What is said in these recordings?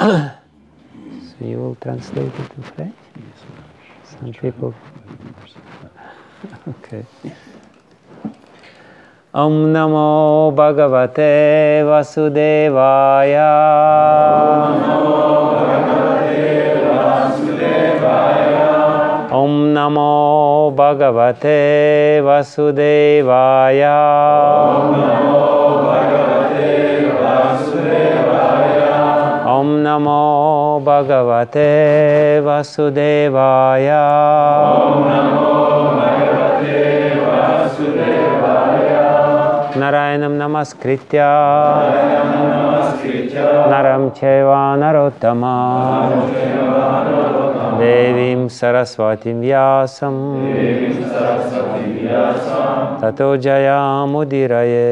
So you will translate it in French? Some people... Okay. Om Namo Bhagavate Vasudevaya. Om Namo Bhagavate Vasudevaya. Om Namo Bhagavate Vasudevaya. Narayanam Namaskritya Naram Chaiva Narottama Devim Saraswatim Vyasam Tato Jayamudiraye.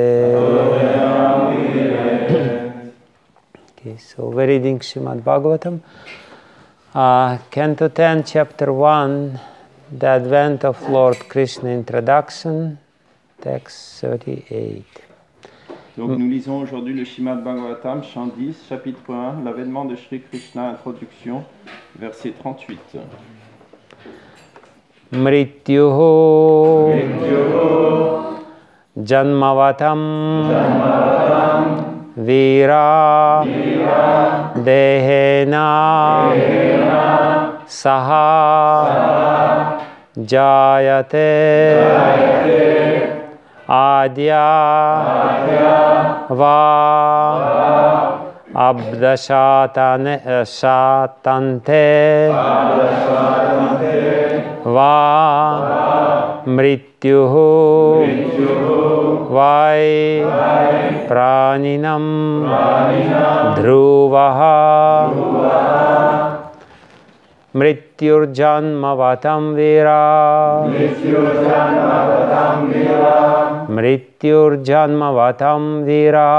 Okay, so we're reading Srimad Bhagavatam, Canto 10, Chapter 1, The Advent of Lord Krishna Introduction, Text 38. Donc nous lisons aujourd'hui le Srimad Bhagavatam, chant 10, chapitre 1, l'avènement de Shri Krishna, introduction, verset 38. Mrityuho Janmavatam Vira Dehena Saha Jayate Adya Va Abdashatante Va Mrityuhu Vai Praninam Dhruvaha Mrityurjanmavatam Vira Mrityurjanmavatam Vira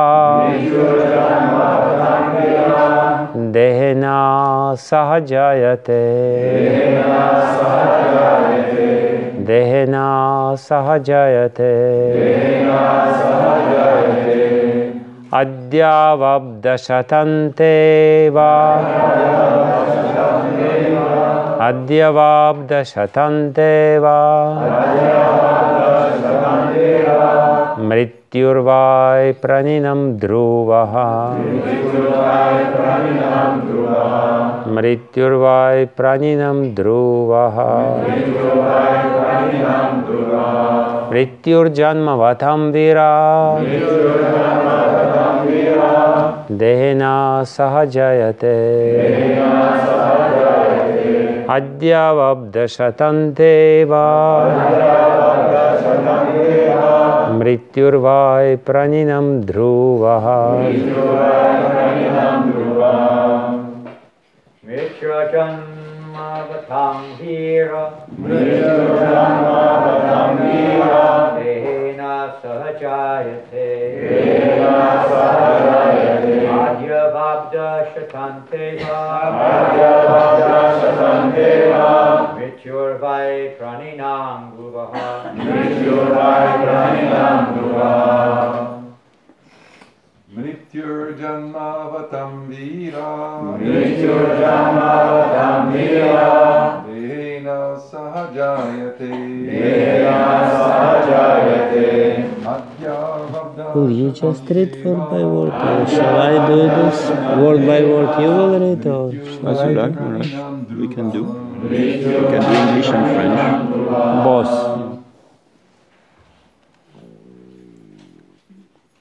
Dehena Sahajayate Dehena Sahajayate Adyavabdashatante Va Adyavabdashatante Va Mrityurvai Praninam Dhruvaha Mrityurvai Praninam Dhruvaha Mrityurjanmavatam Vira Dehena Sahajayate Adyavabdashatante Va Mrityurvai Praninam Dhruvaha Mrityurjanmavatam Vira Dehena Sahajayate Adyavabdashatante Va Mrityurvai Praninam Dhruvaha Mrityurjanmavatam Vira Dehena Sahajayate Will you just read word by word, or shall I do this word by word? You will read, or As you like, we can do. We can do English and French. both?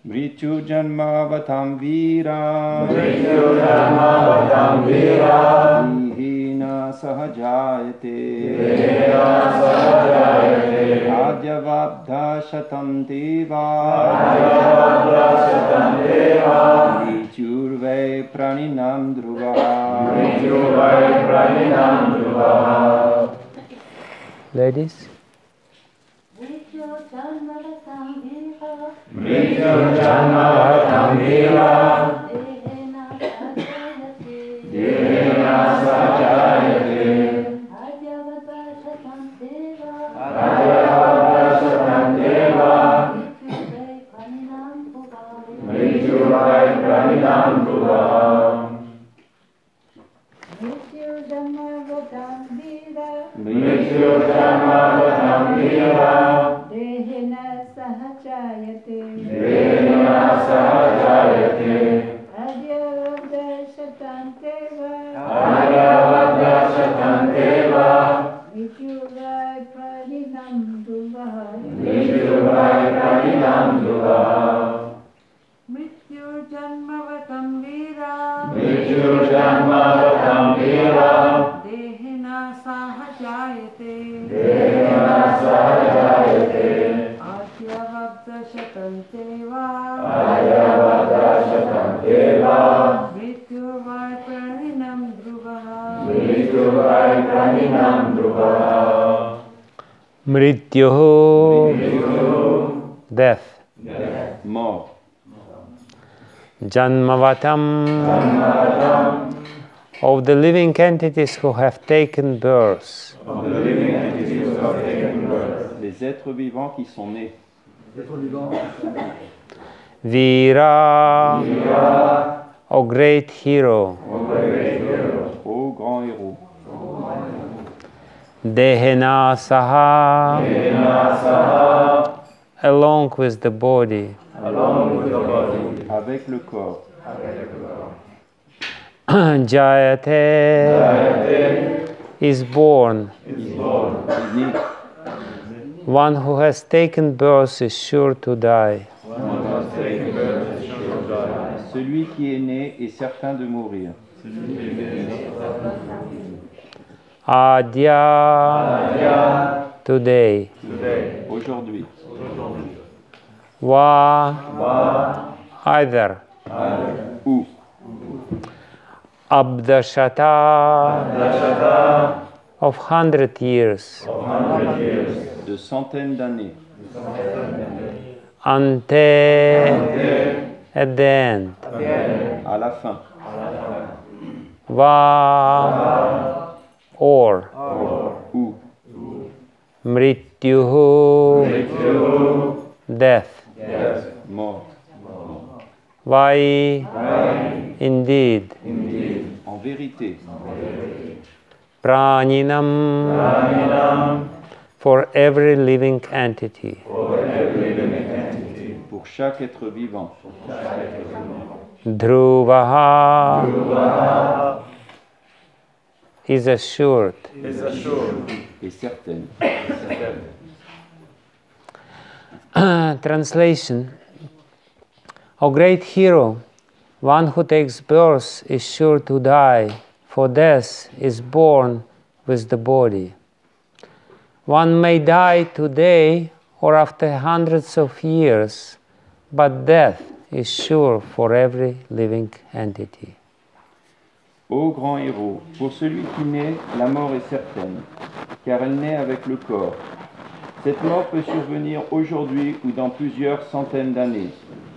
Mrityurjanmavatam Vira Dehena Sahajayate Adyavabdashatante Va Mrityurvai Praninam Dhruvaha. Ladies? Mrityurjanmavatam Vira Dehena Sahajayate Adyavabdashatante Va Mrityurvai Praninam Dhruvaha. Dehena sahajayate. Aryavadashatanteva. Vityuvai praninam duvaha. Mrityur janmavatam vira. Dehena sahajayate. Aryavadashatanteva. Mrityuvai praninam duvaha. Mrityuhu, death. Mort. Janmavatam, of the living entities who have taken birth. Les êtres vivants qui sont nés. Vira, O great hero. Ô grand héros. Dehena saha, along with the body. Avec le corps. Jayate is born. Né. One who has taken birth is sure to die. Celui qui est né est certain de mourir. Adya, today. Aujourd'hui. Va, either. Où? Abdashata, of 100 years. De centaines d'années. Ante, at the end. À la fin. Va, or. Où? Mrityuhu, death. Mort. Vai, indeed. En vérité. Praninam, for every living entity. Pour chaque être vivant. Dhruvaha, is assured. Et certaine. Translation. O great hero, one who takes birth is sure to die, for death is born with the body. One may die today or after hundreds of years, but death is sure for every living entity. Ô grand héros, pour celui qui naît, la mort est certaine, car elle naît avec le corps. Cette mort peut survenir aujourd'hui ou dans plusieurs centaines d'années,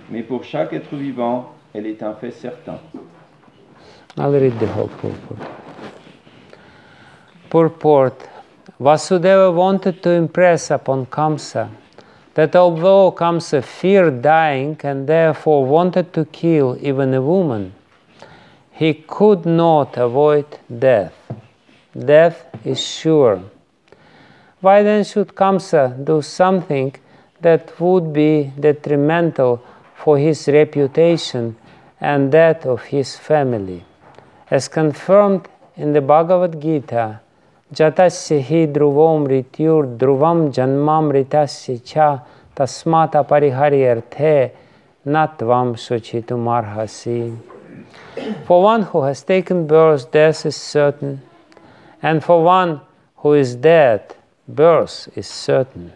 mais pour chaque être vivant, elle est un fait certain. I'll read the whole purport. Purport. Vasudeva wanted to impress upon Kamsa that although Kamsa feared dying and therefore wanted to kill even a woman, he could not avoid death. Death is sure. Why then should Kamsa do something that would be detrimental for his reputation and that of his family? As confirmed in the Bhagavad Gita, Jatasya hi dhruvom rityur dhruvam janmam ritasya cha tasmata pariharyarthe natvam suchitum arhasi. For one who has taken birth, death is certain, and for one who is dead, birth is certain.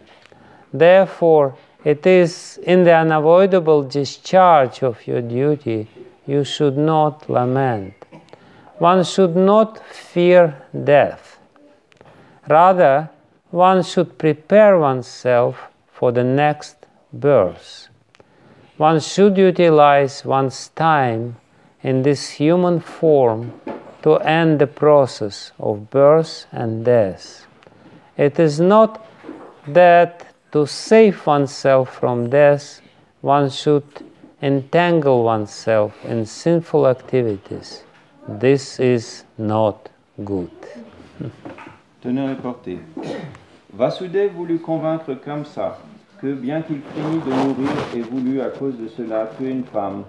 Therefore, it is in the unavoidable discharge of your duty you should not lament. One should not fear death. Rather, one should prepare oneself for the next birth. One should utilize one's time in this human form to end the process of birth and death. It is not that to save oneself from death, one should entangle oneself in sinful activities. This is not good. Tenons et portez. Vasudeva voulut convaincre Kamsa que, bien qu'il craignît de mourir et voulut à cause de cela tuer une femme,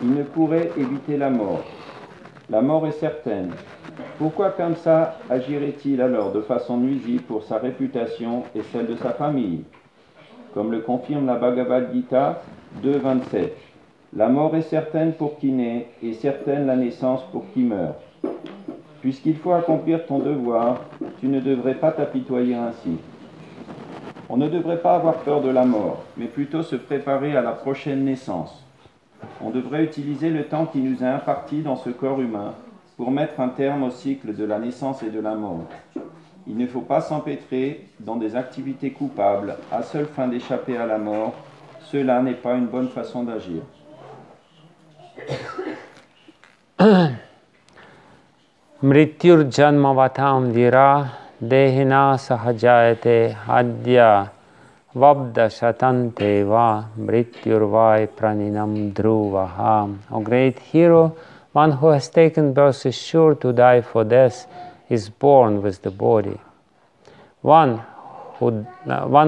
il ne pourrait éviter la mort. La mort est certaine. Pourquoi Kamsa agirait-il alors de façon nuisible pour sa réputation et celle de sa famille? Comme le confirme la Bhagavad Gita 2.27. La mort est certaine pour qui naît et certaine la naissance pour qui meurt. Puisqu'il faut accomplir ton devoir, tu ne devrais pas t'apitoyer ainsi. On ne devrait pas avoir peur de la mort, mais plutôt se préparer à la prochaine naissance. On devrait utiliser le temps qui nous est imparti dans ce corps humain pour mettre un terme au cycle de la naissance et de la mort. Il ne faut pas s'empêtrer dans des activités coupables à seule fin d'échapper à la mort. Cela n'est pas une bonne façon d'agir. Mrityur janmavatam dira dehina sahajayate adya vabda shatante va mrityur vai praninam dhruvaha. O great hero, one who has taken birth is sure to die, for death is born with the body. One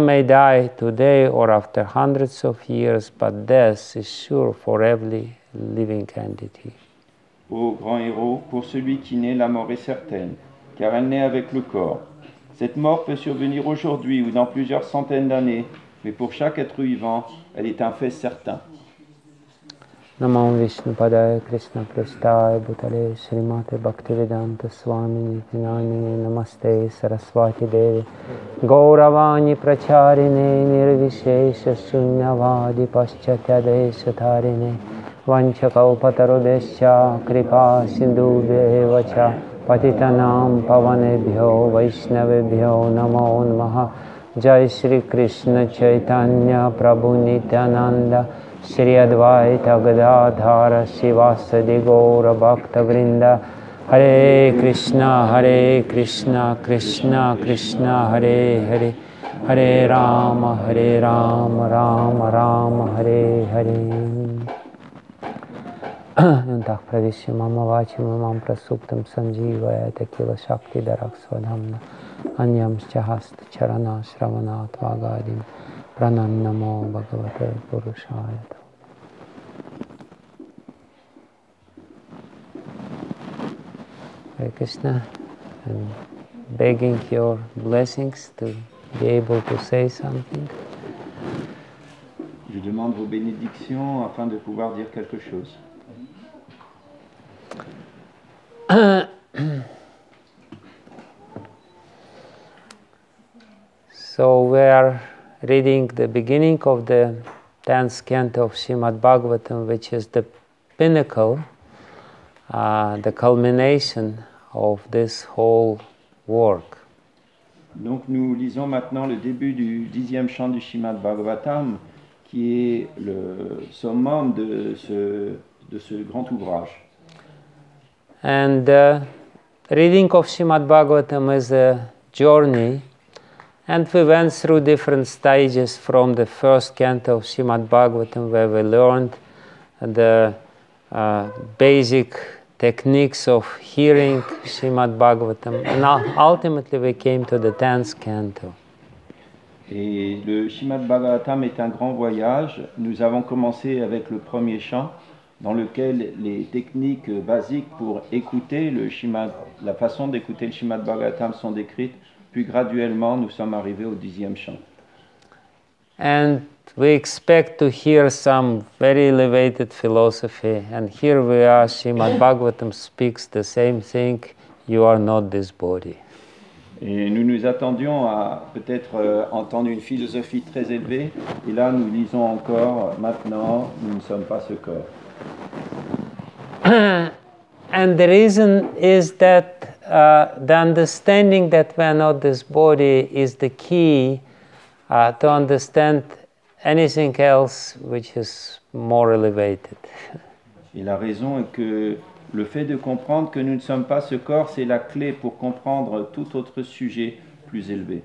may die today or after hundreds of years, but death is sure for every living entity. Ô grand héros, pour celui qui naît, la mort est certaine, car elle naît avec le corps. Cette mort peut survenir aujourd'hui ou dans plusieurs centaines d'années, mais pour chaque être vivant, elle est un fait certain. Namo Vishnu Padaya Krishna Prasthaya Bhutale Srimate Bhaktivedanta Swamini Tinamine Namaste Saraswati Devi Gauravani Pracharine Nirvishesha Sunyavadi Paschatya Deshatarine Vanchakaupatarudescha Kripa Sindhubhya Vacha Patitanam Pavanebhyo Vaishnavebhyo Namo Namaha Jai Shri Krishna Chaitanya Prabhu Nityananda Shri Advaita Gadadhara Sivasadi Gaura Bhakta Vrinda Hare Krishna Krishna Krishna Hare Hare Hare Rama Rama Rama Hare Hare. Yuntah pravisya mama vachim imam prasuptam sanjivayata kila shakti darak svadhamna anyamscha hasta charana shravanat vagadim pranannamo bhagavate purushaya. Hare Krishna, and begging your blessings to be able to say something. Je demande vos bénédictions afin de pouvoir dire quelque chose. So we are reading the beginning of the 10th canto of Srimad Bhagavatam, which is the pinnacle, the culmination of this whole work. Donc nous lisons maintenant le début du 10e chant du Srimad Bhagavatam, qui est le summum de ce grand ouvrage. And the reading of Srimad Bhagavatam is a journey, and we went through different stages from the first canto of Srimad Bhagavatam, where we learned the basic techniques of hearing Srimad Bhagavatam, and ultimately we came to the 10th canto. Et le Srimad Bhagavatam est un grand voyage. Nous avons commencé avec le premier chant, dans lequel les techniques basiques pour écouter le Srimad, la façon d'écouter le Srimad Bhagavatam sont décrites, puis graduellement nous sommes arrivés au 10e chant. And we expect to hear some very elevated philosophy, and here we are, Srimad Bhagavatam speaks the same thing, you are not this body. Et nous nous attendions à peut-être entendre une philosophie très élevée, et là nous lisons encore, maintenant, nous ne sommes pas ce corps. And the reason is that the understanding that we are not this body is the key to understand anything else which is more elevated. Et la raison est que le fait de comprendre que nous ne sommes pas ce corps, c'est la clé pour comprendre tout autre sujet plus élevé.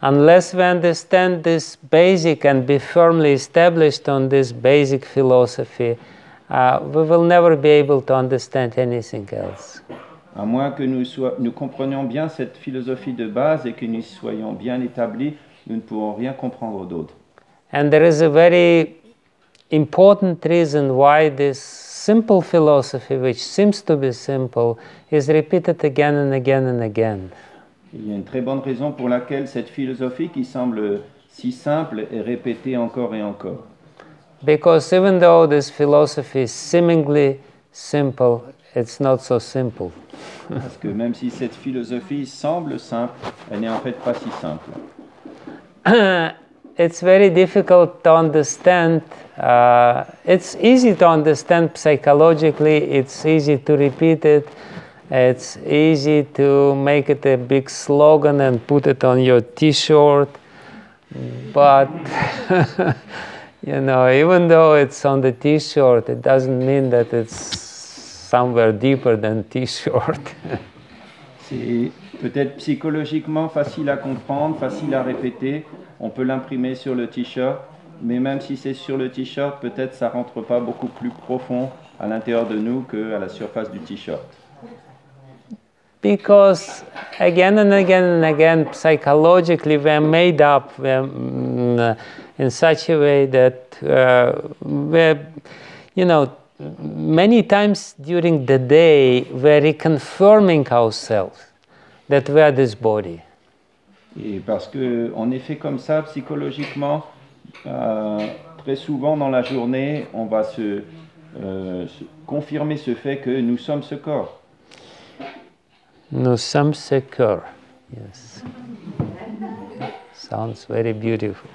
Unless we understand this basic and be firmly established on this basic philosophy, we will never be able to understand anything else. À moins que nous comprenions bien cette philosophie de base et que nous soyons bien établis, nous ne pourrons rien comprendre d'autre. And there is a very important reason why this simple philosophy, which seems to be simple, is repeated again and again and again. Il y a une très bonne raison pour laquelle cette philosophie qui semble si simple est répétée encore et encore. Because even though this philosophy is seemingly simple, it's not so simple. Parce que même si cette philosophie semble simple, elle n'est en fait pas si simple. It's very difficult to understand. It's easy to understand psychologically. It's easy to repeat it. It's easy to make it a big slogan and put it on your T-shirt. But, you know, even though it's on the T-shirt, it doesn't mean that it's somewhere deeper than T-shirt. C'est peut-être psychologiquement facile à comprendre, facile à répéter. On peut l'imprimer sur le T-shirt, mais même si c'est sur le T-shirt, peut-être ça rentre pas beaucoup plus profond à l'intérieur de nous qu'à la surface du T-shirt. Because again and again and again, psychologically, we're made up in such a way that we're, you know, many times during the day, we're reconfirming ourselves that we are this body. Et parce qu'on est fait comme ça psychologiquement, très souvent dans la journée, on va se confirmer ce fait que nous sommes ce corps. Nous sommes ce corps. Yes. Sounds very beautiful.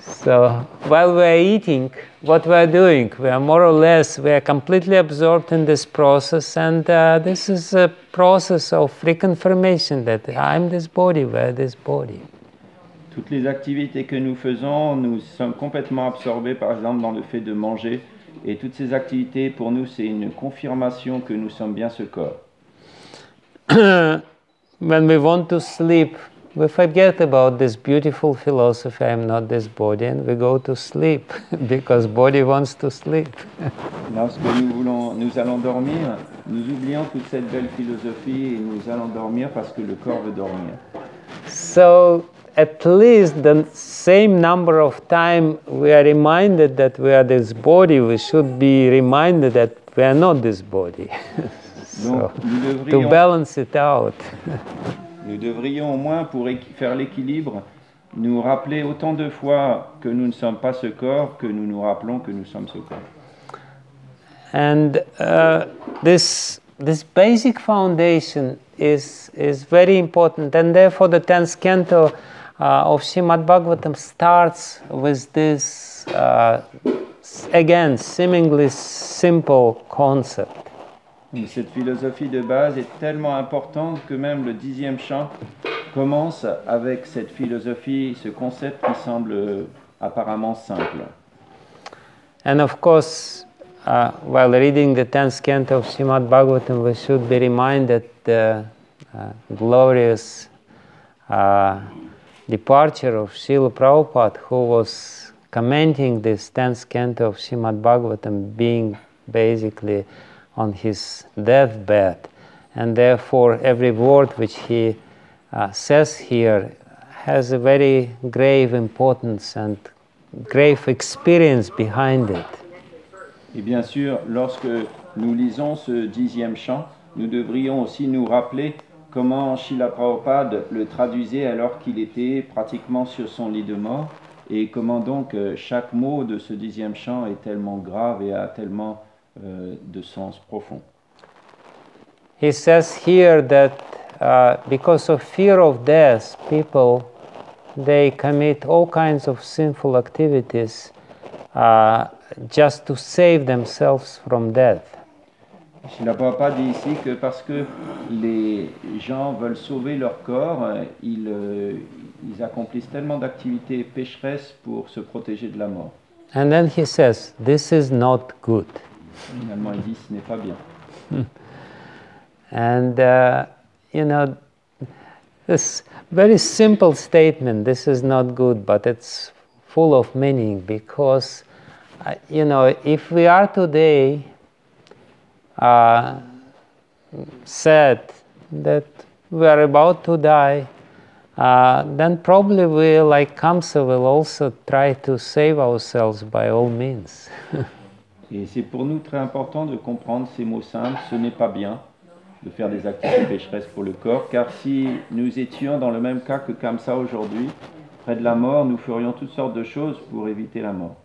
So while we're eating, what we're doing, we are more or less, we are completely absorbed in this process, and this is a process of reconfirmation that I'm this body, we're this body. Toutes les activités que nous faisons, nous sommes complètement absorbés, par exemple, dans le fait de manger. Et toutes ces activités, pour nous, c'est une confirmation que nous sommes bien ce corps. When we want to sleep, we forget about this beautiful philosophy, I'm not this body, and we go to sleep because body wants to sleep. Lorsque nous allons dormir, nous oublions toute cette belle philosophie et nous allons dormir parce que le corps veut dormir. So at least the same number of time we are reminded that we are this body, we should be reminded that we are not this body. So, to balance it out. Nous devrions au moins, pour faire l'équilibre, nous rappeler autant de fois que nous ne sommes pas ce corps que nous nous rappelons que nous sommes ce corps. And this basic foundation is very important, and therefore the 10th canto of Srimad Bhagavatam starts with this, again, seemingly simple concept. Cette philosophie de base est tellement importante que même le 10e chant commence avec cette philosophie, ce concept qui semble apparemment simple. And of course, while reading the 10th canto of Srimad Bhagavatam, we should be reminded the glorious departure of Srila Prabhupada, who was commenting this 10th canto of Srimad Bhagavatam being basically on his deathbed, and therefore every word which he says here has a very grave importance and grave experience behind it. Et bien sûr, lorsque nous lisons ce 10e chant, nous devrions aussi nous rappeler comment Srila Prabhupada le traduisait alors qu'il était pratiquement sur son lit de mort, et comment donc chaque mot de ce 10e chant est tellement grave et a tellement de sens profond. He says here that because of fear of death, people, they commit all kinds of sinful activities just to save themselves from death. Srila Prabhupada dit ici que parce que les gens veulent sauver leur corps, ils accomplissent tellement d'activités pécheresses pour se protéger de la mort. And then he says, this is not good. Finalement, il dit ce n'est pas bien. And, you know, this very simple statement, this is not good, but it's full of meaning because, you know, if we are today said that we are about to die, then probably we, like Kamsa, will also try to save ourselves by all means. Et c'est pour nous très important de comprendre ces mots simples. Ce n'est pas bien de faire des activités pécheresses pour le corps, car si nous étions dans le même cas que Kamsa aujourd'hui, près de la mort, nous ferions toutes sortes de choses pour éviter la mort.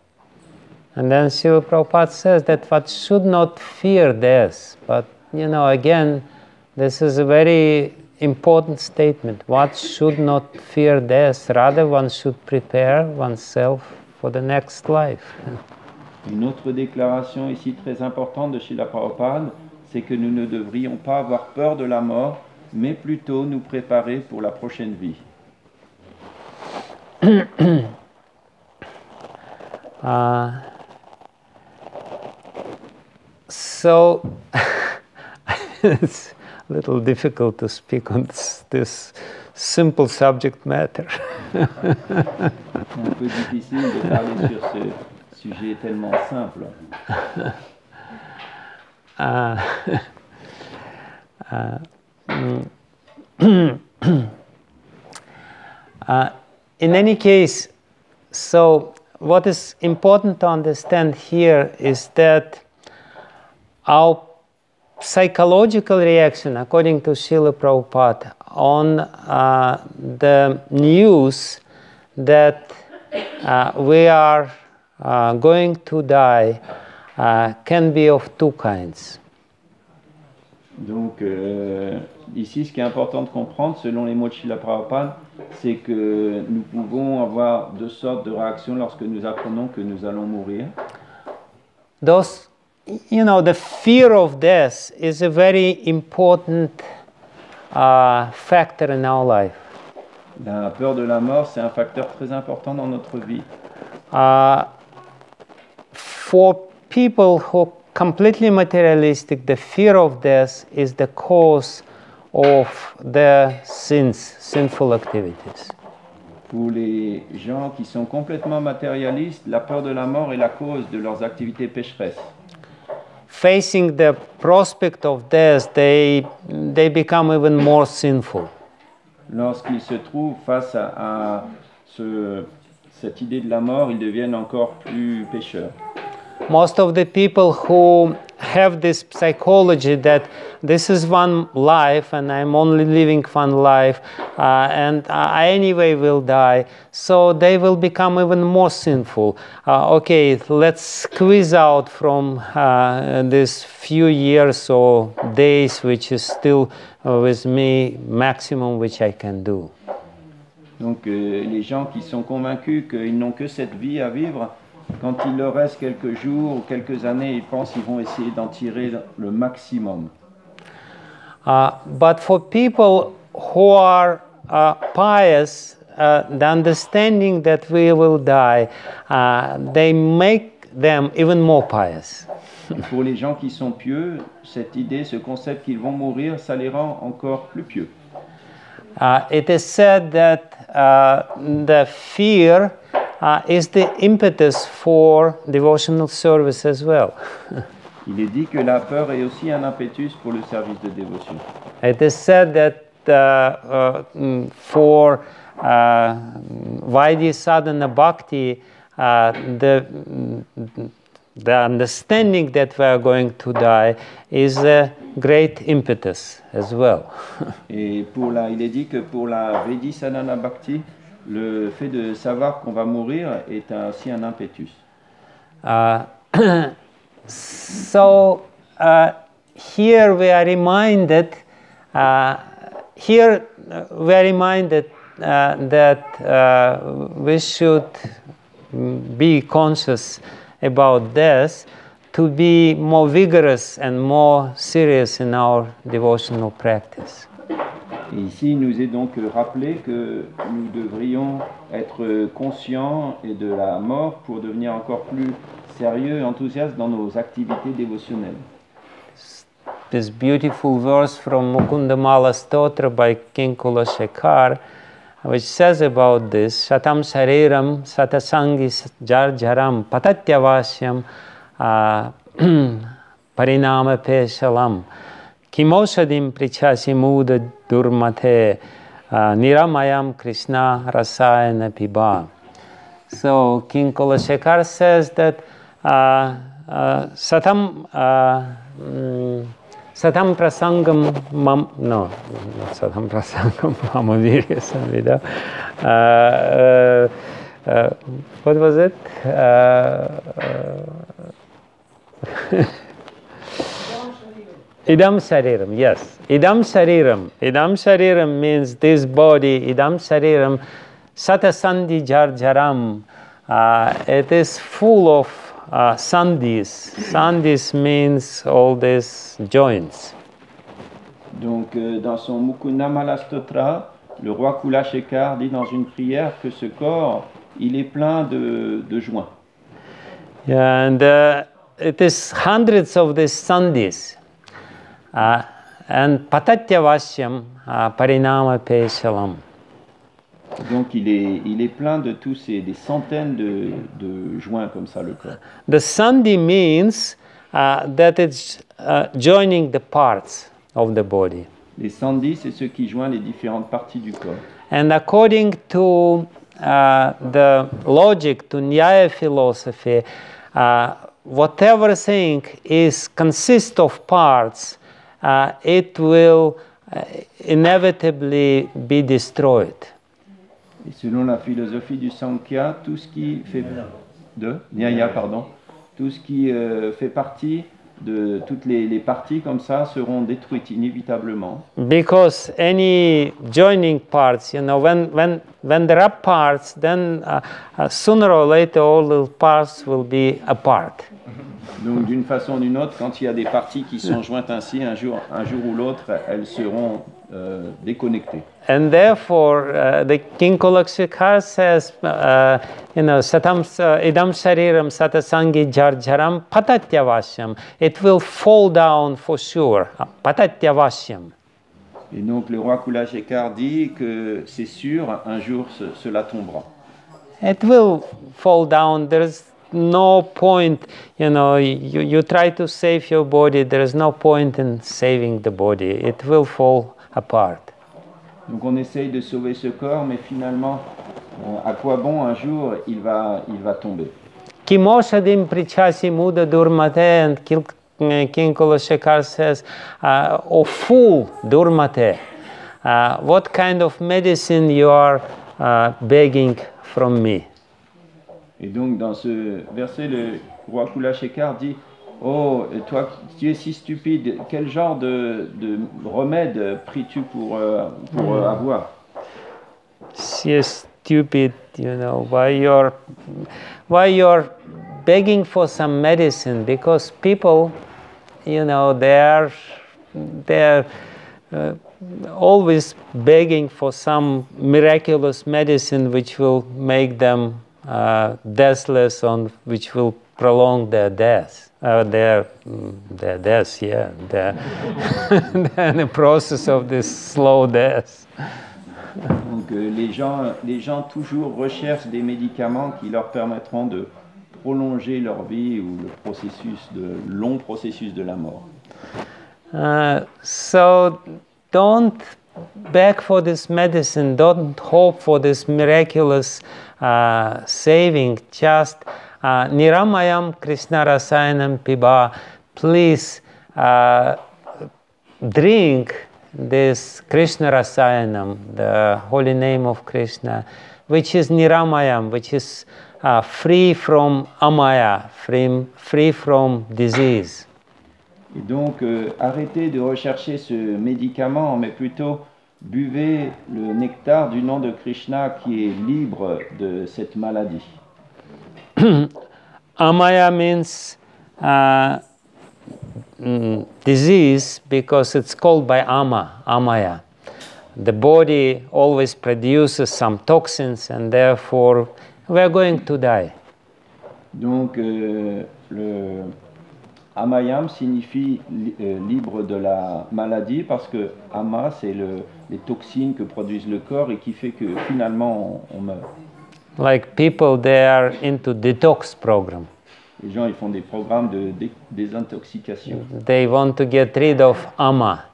And then Srila Prabhupada says that one should not fear death. But, you know, again, this is a very important statement. One should not fear death. Rather, one should prepare oneself for the next life. Une autre déclaration ici très importante de Srila Prabhupada, c'est que nous ne devrions pas avoir peur de la mort, mais plutôt nous préparer pour la prochaine vie. So it's a little difficult to speak on this simple subject matter. C'est un peu difficile de parler sur ce sujet tellement simple. In any case, so what is important to understand here is that our psychological reaction, according to Srila Prabhupada, on the news that we are going to die can be of two kinds. Donc, ici, ce qui est important de comprendre, selon les mots de Srila Prabhupada, c'est que nous pouvons avoir deux sortes de réactions lorsque nous apprenons que nous allons mourir. Those, you know, the fear of death is a very important factor in our life. La peur de la mort, c'est un facteur très important dans notre vie. For people who are completely materialistic, the fear of death is the cause of their sins, sinful activities. Pour les gens qui sont complètement matérialistes, la peur de la mort est la cause de leurs activités pécheresses. Facing the prospect of death, they become even more sinful. Lorsqu'ils se trouvent face à cette idée de la mort, ils deviennent encore plus pécheurs. Most of the people who have this psychology that this is one life and I'm only living one life and I anyway will die, so they will become even more sinful. Okay, let's squeeze out from this few years or days which is still with me maximum which I can do. Donc les gens qui sont convaincus qu'ils n'ont que cette vie à vivre, quand il leur reste quelques jours ou quelques années, ils pensent qu'ils vont essayer d'en tirer le maximum. But for people who are pious, the understanding that we will die, they make them even more pious. Pour les gens qui sont pieux, cette idée, ce concept qu'ils vont mourir, ça les rend encore plus pieux. It is said that the fear is the impetus for devotional service as well. Il est dit que la peur est aussi un impétus pour le service de dévotion. It is said that for Vaidya Sadhana Bhakti, the understanding that we are going to die is a great impetus as well. Et il est dit que pour la Vaidya Sadhana Bhakti, le fait de savoir qu'on va mourir est aussi un impétus. So here we are reminded. That we should be conscious about death to be more vigorous and more serious in our devotional practice. Et ici, il nous est donc rappelé que nous devrions être conscients et de la mort pour devenir encore plus sérieux et enthousiastes dans nos activités dévotionnelles. This beautiful verse from Mukundamala Stotra by King Kulashekar, which says about this, Shatam Shariram Satasangi Jarjaram Patatyavasyam parinama peshalam. Kimoshadim prichasi muda durmate niramayam Krishna rasayana piba. So King Kulashekar says that satam prasangam not satam prasangam mamavirya samvida. What was it? Idam shariram, yes. Idam shariram. Idam shariram means this body. Idam shariram satasandhi jarjaram. It is full of sandhis. Sandhis means all these joints. Donc, dans son Mukunda Malastotra, le roi Kulashekar dit dans une prière que ce corps, il est plein de joints. Yeah, and it is hundreds of these sandhis. And patatyavasyam parinama peshalam. Donc il est plein de tous des centaines de joints comme ça, le corps. The sandhi means that it's joining the parts of the body. Les sandhis, c'est ce qui joint les différentes parties du corps. And according to the logic, to Nyaya philosophy, whatever thing consists of parts, it will inevitably be destroyed. Et selon la philosophie du Sankhya, tout ce qui fait Nyaya, tout ce qui fait partie de toutes les parties comme ça seront détruites inévitablement. Because any joining parts, when there are parts, then sooner or later all the parts will be apart. Donc d'une façon ou d'une autre, quand il y a des parties qui sont jointes ainsi, un jour ou l'autre, elles seront déconnectées. And therefore, the King Kulashekar says, satam idam shariram satasangi jarjaram patatyavasyam. It will fall down for sure. Patatyavasyam. Et donc le roi Kulashekar dit que c'est sûr, un jour cela tombera. It will fall down. There's no point, you try to save your body, there is no point in saving the body. It will fall apart. Donc on essaye de sauver ce corps, mais finalement, à quoi bon, un jour, il va tomber. Kimoshadim prichasi muda durmate, and King Kulashekar says, oh fool, durmate, what kind of medicine you are begging from me? Et donc dans ce verset, le roi Kulashekar dit, oh, toi, tu es si stupide, quel genre de remède pries-tu pour avoir? She is stupid, why you're begging for some medicine, because people, they're always begging for some miraculous medicine which will make them deathless, which will prolong their death. Their death, yeah. They're in the process of this slow death. Donc les gens toujours recherchent des médicaments qui leur permettront de prolonger leur vie ou le long processus de la mort. So don't beg for this medicine, don't hope for this miraculous saving, just Niramayam Krishna Rasayanam Piba, please drink this Krishna Rasayanam, the holy name of Krishna, which is Niramayam, which is free from amaya, free from disease. Et donc arrêtez de rechercher ce médicament, mais plutôt buvez le nectar du nom de Krishna qui est libre de cette maladie. Amaya means disease because it's called by amaya. The body always produces some toxins and therefore we are going to die. Donc le amayam signifie libre de la maladie parce que ama c'est les toxines que produisent le corps et qui fait que finalement on meurt. Like people, they are into detox program. Les gens, ils font des programmes de désintoxication. They want to get rid of ama.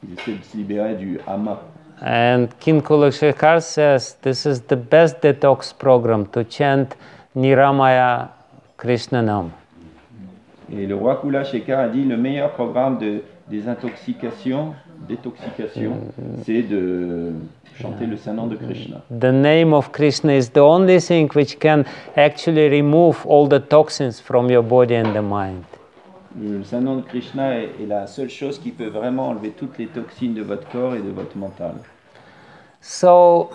Ils essaient de se libérer du ama. And King Kulashekar says this is the best detox program to chant Niramaya Krishnanam. Et le roi Kula Shekar a dit le meilleur programme de détoxication, c'est de chanter le Saint nom de Krishna. The name of Krishna is the only thing which can actually remove all the toxins from your body and the mind. Le Saint nom de Krishna est la seule chose qui peut vraiment enlever toutes les toxines de votre corps et de votre mental. So,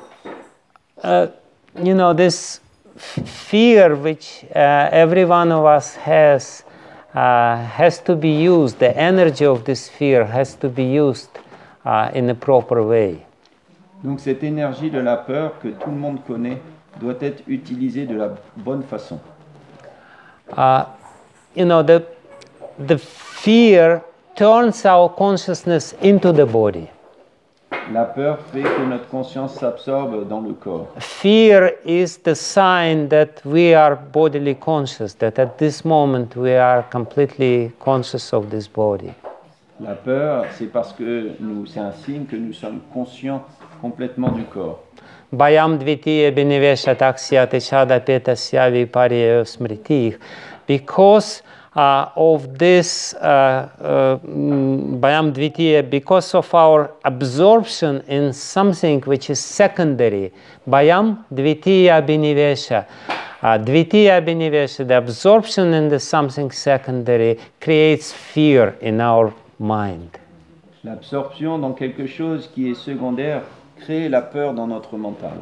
this fear which every one of us has to be used. The energy of this fear has to be used in a proper way. Donc cette énergie de la peur que tout le monde connaît doit être utilisée de la bonne façon. The fear turns our consciousness into the body. La peur fait que notre conscience s'absorbe dans le corps. Fear is the sign that we are bodily conscious, that at this moment we are completely conscious of this body. La peur, c'est parce que c'est un signe que nous sommes conscients complètement du corps. Bayam dvitiya binivesha taksya techada petasya viparya smritih. Because of this Bayam dvitiya, because of our absorption in something which is secondary, Bayam dvitiya binivesha. Dvitiya binivesha, the absorption in the something secondary, creates fear in our mind. L'absorption dans quelque chose qui est secondaire crée la peur dans notre mental.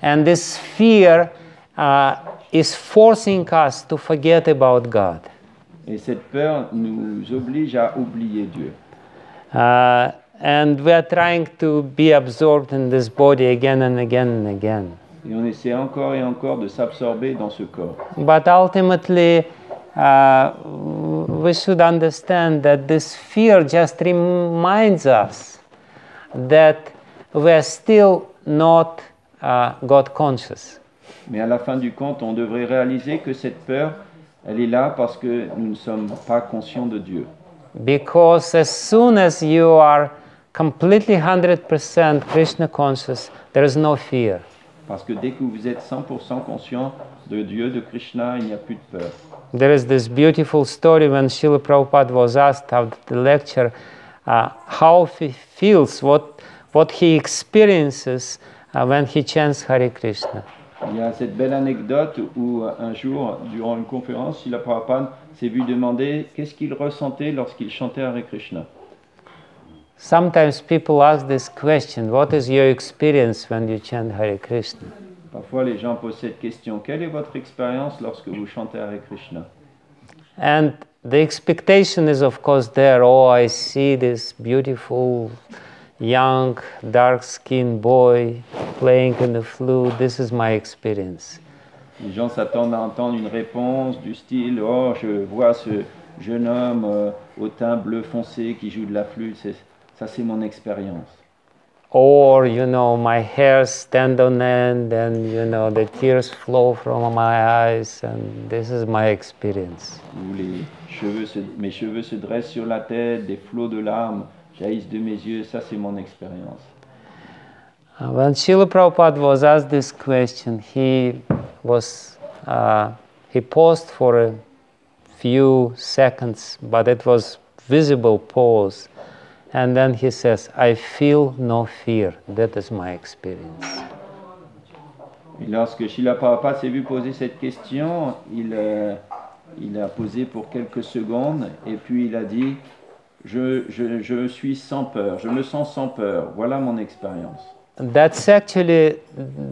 And this fear is forcing us to forget about God. Et cette peur nous oblige à oublier Dieu. And we are trying to be absorbed in this body again and again and again. Et on essaie encore et encore de s'absorber dans ce corps. But ultimately, we should understand that this fear just reminds us that we are still not God conscious. Mais à la fin du compte, on devrait réaliser que cette peur, elle est là parce que nous ne sommes pas conscients de Dieu. Because as soon as you are completely 100% Krishna conscious, there is no fear. Parce que dès que vous êtes 100% conscient de Dieu, de Krishna, il n'y a plus de peur. There is this beautiful story when Srila Prabhupada was asked after the lecture how he feels, what he experiences when he chants Hare Krishna. Il y a cette belle anecdote où un jour, durant une conférence, Srila Prabhupada s'est vu demander qu'est-ce qu'il ressentait lorsqu'il chantait Hare Krishna. Sometimes people ask this question, what is your experience when you chant Hare Krishna? Parfois, les gens posent cette question, quelle est votre expérience lorsque vous chantez Hare Krishna? And the expectation is of course there, oh, I see this beautiful young dark-skinned boy playing on the flute, this is my experience. Les gens s'attendent à entendre une réponse du style, oh, je vois ce jeune homme au teint bleu foncé qui joue de la flûte, ça c'est mon expérience. Or, my hair stand on end and, the tears flow from my eyes and this is my experience. Ou mes cheveux se dressent sur la tête, des flots de larmes jaillissent de mes yeux, ça c'est mon expérience. When Srila Prabhupada was asked this question, he paused for a few seconds, but it was visible pause. And then he says, I feel no fear. That is my experience. Et lorsque Srila Prabhupada s'est vu poser cette question, il a posé pour quelques secondes et puis il a dit, je suis sans peur, je me sens sans peur. Voilà mon expérience. That's actually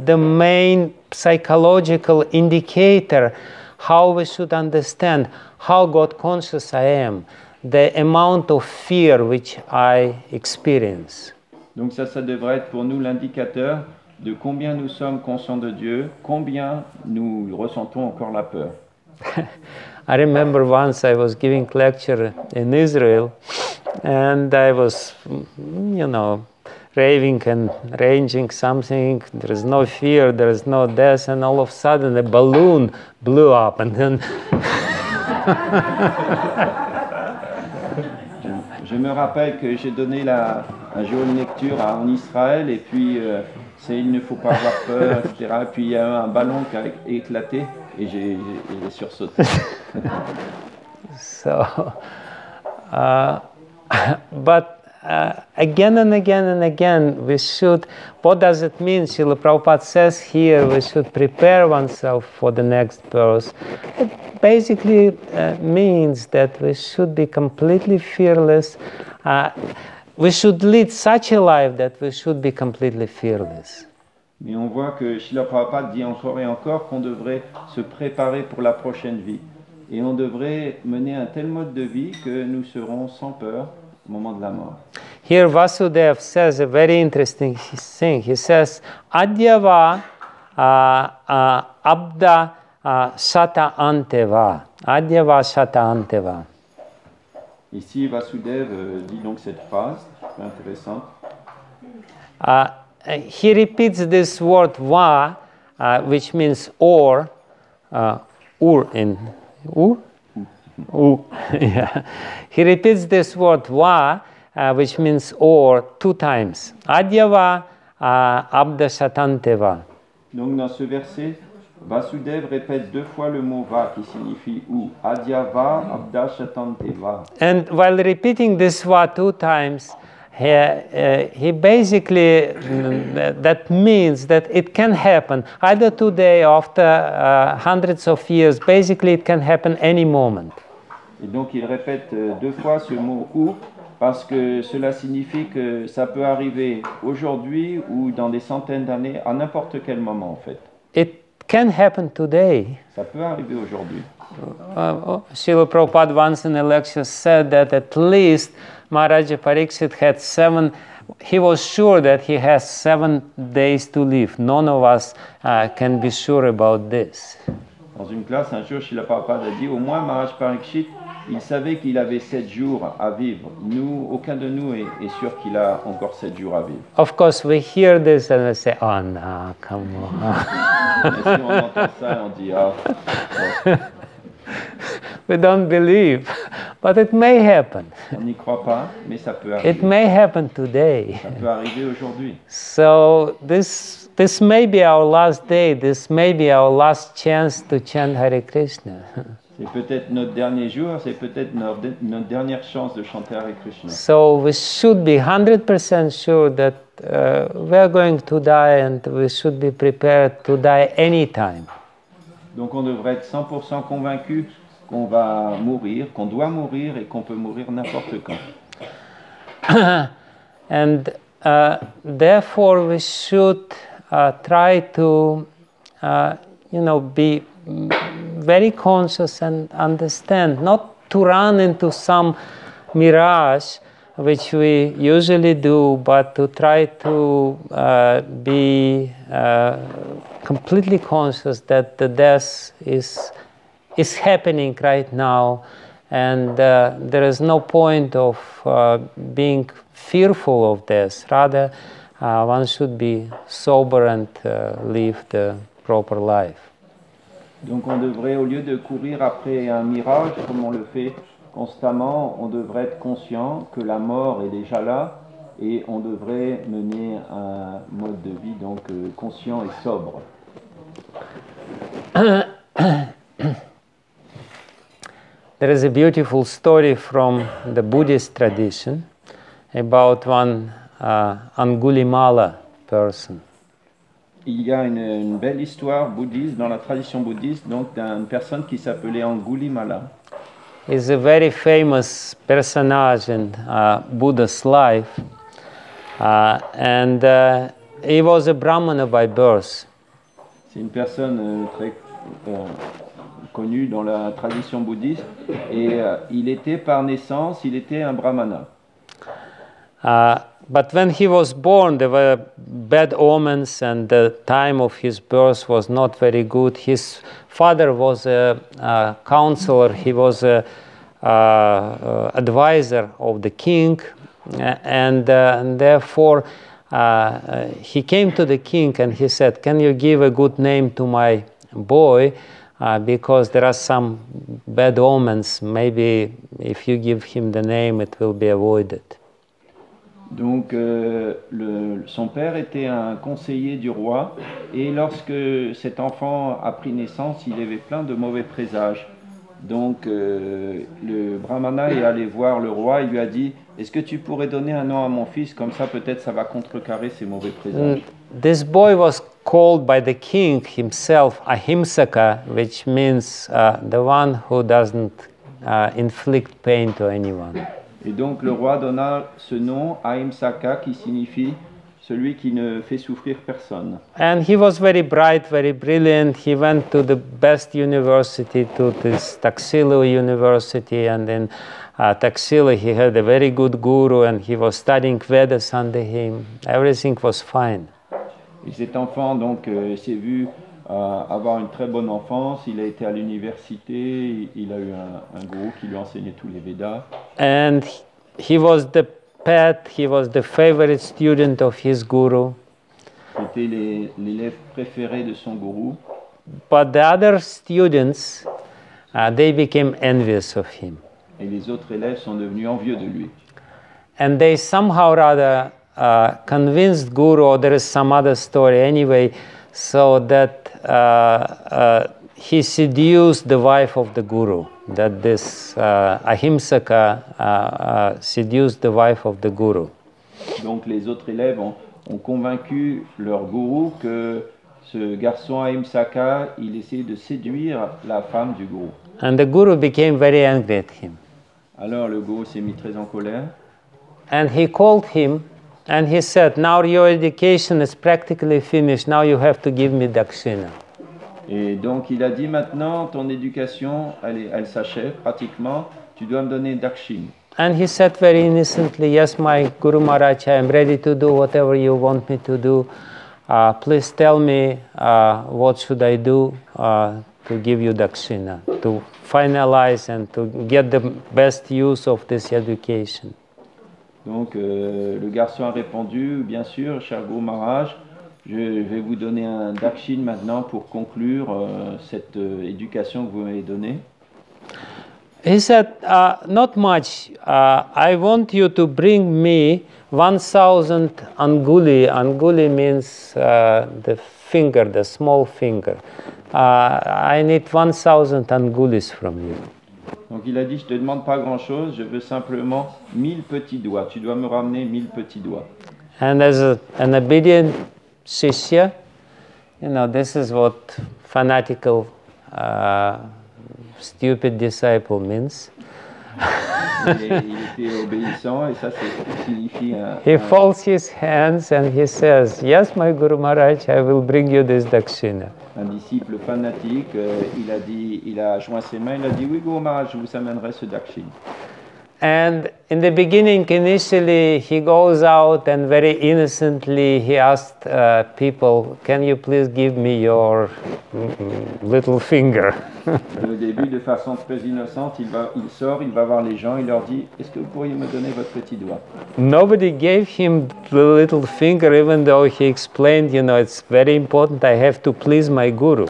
the main psychological indicator how we should understand how God conscious I am. The amount of fear which I experience. Donc ça devrait être pour nous l'indicateur de combien nous sommes conscients de Dieu, combien nous ressentons encore la peur. I remember once I was giving lecture in Israel and I was, raving and raging something. There is no fear, there is no death, and all of a sudden a balloon blew up, and then Je me rappelle que j'ai donné un jour une lecture en Israël et puis c'est il ne faut pas avoir peur, etc. Et puis il y a un ballon qui a éclaté et j'ai sursauté. So, but again and again and again, we should, what does it mean? Srila Prabhupada says here, we should prepare oneself for the next birth. It basically means that we should be completely fearless. We should lead such a life that we should be completely fearless. Mais on voit que Srila Prabhupada dit encore et encore qu'on devrait se préparer pour la prochaine vie. Et on devrait mener un tel mode de vie que nous serons sans peur au moment de la mort. Here Vasudeva says a very interesting thing. He says, Adyava abda shata anteva. Adyava shata anteva. Ici, Vasudev dit donc cette phrase, très intéressante. He repeats this word va, which means or in yeah. He repeats this word va, which means or, 2 times. Adyava abda shatanteva. Donc dans ce verset, Vasudev répète 2 fois le mot va qui signifie ou. Adyava abda shatanteva. And while repeating this va 2 times, he basically, that means that it can happen either today, after hundreds of years. Basically, it can happen any moment. Et donc il répète 2 fois ce mot ou parce que cela signifie que ça peut arriver aujourd'hui ou dans des centaines d'années, à n'importe quel moment en fait. It can happen today. Ça peut arriver aujourd'hui. Srila Prabhupada once in a lecture said that at least Maharaja Pariksit had 7, he was sure that he has 7 days to live. None of us can be sure about this. Dans une classe, un jour, Srila Prabhupada a dit, au moins Maharaj Pariksit, il savait qu'il avait 7 jours à vivre. Nous, aucun de nous est sûr qu'il a encore 7 jours à vivre. Of course, we hear this and we say, oh no, come on. Bien sûr, on entend ça et on dit, ah. Bon. We don't believe, but it may happen. On n'y croit pas, mais ça peut arriver. It may happen today. Ça peut arriver aujourd'hui. So this may be our last day. This may be our last chance to chant Hare Krishna. C'est peut-être notre dernier jour, c'est peut-être notre dernière chance de chanter Hare Krishna. So we should be 100% sure that we are going to die, and we should be prepared to die anytime. Donc on devrait être 100% convaincu qu'on va mourir, qu'on doit mourir et qu'on peut mourir n'importe quand. And therefore we should try to, be very conscious and understand, not to run into some mirage, which we usually do, but to try to be completely conscious that the death is happening right now, and there is no point of being fearful of death. Rather, one should be sober and live the proper life. Donc on devrait, au lieu de courir après un mirage, comme on le fait constamment, on devrait être conscient que la mort est déjà là et on devrait mener un mode de vie donc conscient et sobre. There is a beautiful story from the Buddhist tradition about one Angulimala person. Il y a une belle histoire bouddhiste dans la tradition bouddhiste donc d'une personne qui s'appelait Angulimala. He's a very famous personage in Buddha's life, and he was a Brahmana by birth. C'est une personne très connue dans la tradition bouddhiste et il était par naissance, il était un brahmana. But when he was born, there were bad omens, and the time of his birth was not very good. His father was a counselor. He was a advisor of the king, and therefore he came to the king and he said, "Can you give a good name to my boy? Because there are some bad omens. Maybe if you give him the name, it will be avoided." Donc son père était un conseiller du roi et lorsque cet enfant a pris naissance, il avait plein de mauvais présages. Donc le brahmana est allé voir le roi et lui a dit: est-ce que tu pourrais donner un nom à mon fils, comme ça peut-être ça va contrecarrer ces mauvais présages. This boy was called by the king himself Ahimsaka, which means the one who doesn't inflict pain to anyone. Et donc le roi donna ce nom Ahimsaka qui signifie celui qui ne fait souffrir personne. And he was very bright, very brilliant. He went to the best university, to this Taxila University, and in Taxila he had a very good guru and he was studying Vedas under him. Everything was fine. Et cet enfant donc s'est vu avoir une très bonne enfance. Il a été à l'université, il a eu un gourou qui lui enseignait tous les Védas. And he was the pet, he was the favorite student of his guru. C'était l'élève préféré de son gourou. But the other students, they became envious of him. Et les autres élèves sont devenus envieux de lui. And they somehow rather convinced Guru, or there is some other story anyway, so that he seduced the wife of the Guru, that this Ahimsaka seduced the wife of the Guru. Donc les autres élèves ont convaincu leur gourou que ce garçon Ahimsaka, il essayait de séduire la femme du gourou. And the Guru became very angry at him. Alors le gourou s'est mis très en colère. And he called him and he said, "Now your education is practically finished, now you have to give me dakshina." Et donc il a dit: maintenant ton éducation elle s'achève pratiquement, tu dois me donner dakshin. And he said very innocently, "Yes, my Guru Maharaj, I am ready to do whatever you want me to do. Please tell me what should I do to give you dakshina, to finalize and to get the best use of this education." Donc le garçon a répondu: bien sûr, cher Guru Maharaj, je vais vous donner un dakshin maintenant pour conclure cette éducation que vous m'avez donnée. He said, "Not much. I want you to bring me 1,000 anguli." Anguli means the finger, the small finger. I need 1,000 angulis from you. Donc il a dit: je te demande pas grand-chose, je veux simplement 1000 petits doigts. Tu dois me ramener 1000 petits doigts. And as an obedient shishya, you know, this is what fanatical, stupid disciple means. Il était obéissant et ça signifie He folds his hands and he says, "Yes, my Guru Maharaj, I will bring you this dakshina." un disciple fanatique. Il a joint ses mains, il a dit: oui, Guru Maharaj, je vous amènerai ce dakshin. And in the beginning, initially, he goes out and very innocently he asked people, "Can you please give me your little finger?" Au début, de façon très innocente, il sort, il va voir les gens, il leur dit: est-ce que vous pourriez me donner votre petit doigt? Nobody gave him the little finger, even though he explained, you know, it's very important, I have to please my guru.